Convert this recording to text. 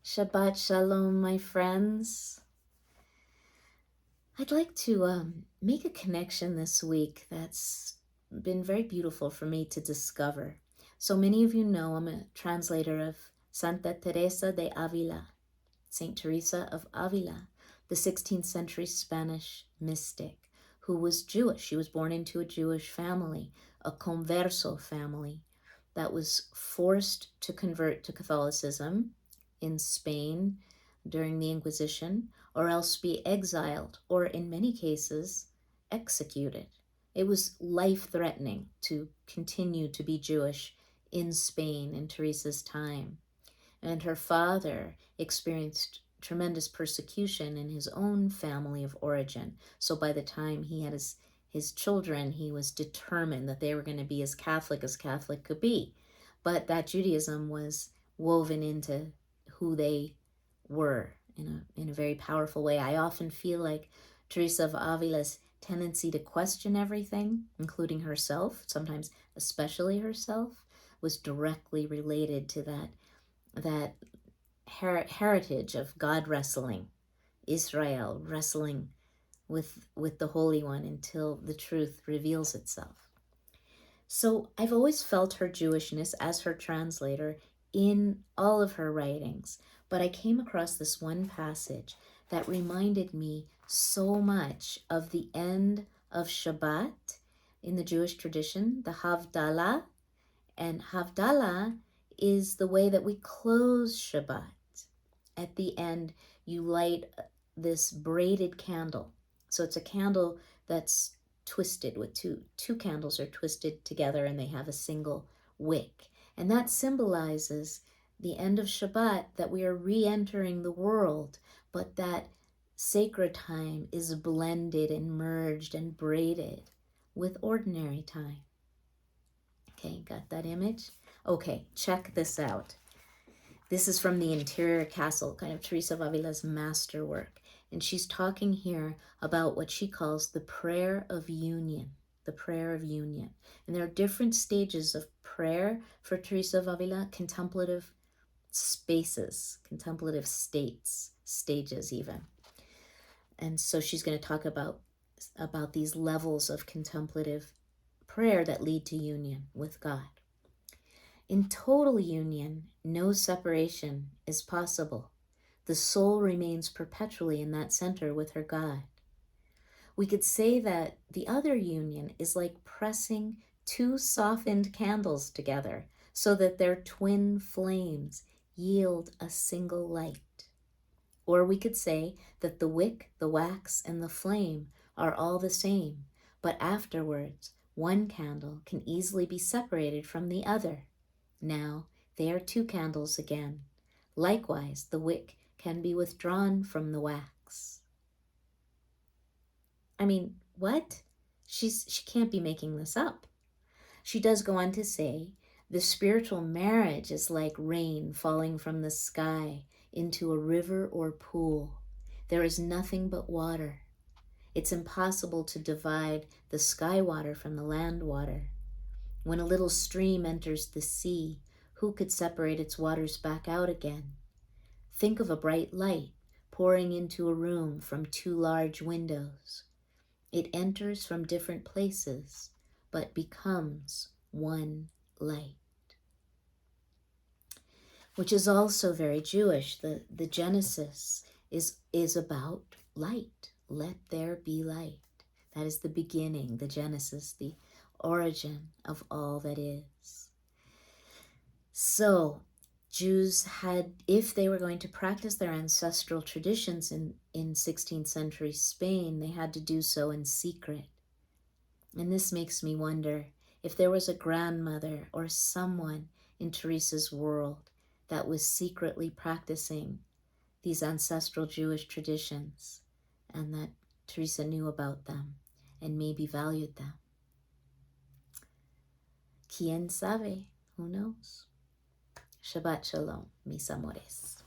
Shabbat Shalom, my friends. I'd like to make a connection this week that's been very beautiful for me to discover. So many of you know I'm a translator of Santa Teresa de Avila, Saint Teresa of Avila, the 16th century Spanish mystic who was Jewish. She was born into a Jewish family, a converso family that was forced to convert to Catholicism in Spain during the Inquisition, or else be exiled, or in many cases, executed. It was life-threatening to continue to be Jewish in Spain in Teresa's time. And her father experienced tremendous persecution in his own family of origin. So by the time he had his children, he was determined that they were going to be as Catholic could be. But that Judaism was woven into who they were in a very powerful way. I often feel like Teresa of Avila's tendency to question everything, including herself, sometimes especially herself, was directly related to that heritage of God wrestling, Israel wrestling with the Holy One until the truth reveals itself. So I've always felt her Jewishness as her translator in all of her writings, but I came across this one passage that reminded me so much of the end of Shabbat in the Jewish tradition, the Havdalah. And Havdalah is the way that we close Shabbat. At the end, you light this braided candle. So it's a candle that's twisted with two candles are twisted together and they have a single wick. And that symbolizes the end of Shabbat, that we are re-entering the world, but that sacred time is blended and merged and braided with ordinary time. Okay, got that image? Okay, check this out. This is from the interior castle, kind of Teresa of Avila's masterwork. And she's talking here about what she calls the prayer of union, the prayer of union. And there are different stages of prayer for Teresa of Avila, contemplative spaces, contemplative states, stages even. And so she's going to talk about these levels of contemplative prayer that lead to union with God. In total union, no separation is possible. The soul remains perpetually in that center with her God. We could say that the other union is like pressing two softened candles together so that their twin flames yield a single light. Or we could say that the wick, the wax, and the flame are all the same, but afterwards, one candle can easily be separated from the other. Now they are two candles again. Likewise, the wick can be withdrawn from the wax. I mean, what? She can't be making this up. She does go on to say, the spiritual marriage is like rain falling from the sky into a river or pool. There is nothing but water. It's impossible to divide the sky water from the land water. When a little stream enters the sea, who could separate its waters back out again? Think of a bright light pouring into a room from two large windows. It enters from different places, but becomes one light. Which is also very Jewish. The Genesis is about light. Let there be light. That is the beginning, the Genesis, the origin of all that is. So Jews had, if they were going to practice their ancestral traditions in 16th century Spain, they had to do so in secret. And this makes me wonder if there was a grandmother or someone in Teresa's world that was secretly practicing these ancestral Jewish traditions, and that Teresa knew about them and maybe valued them. Quien sabe? Who knows? Shabbat Shalom, mis amores.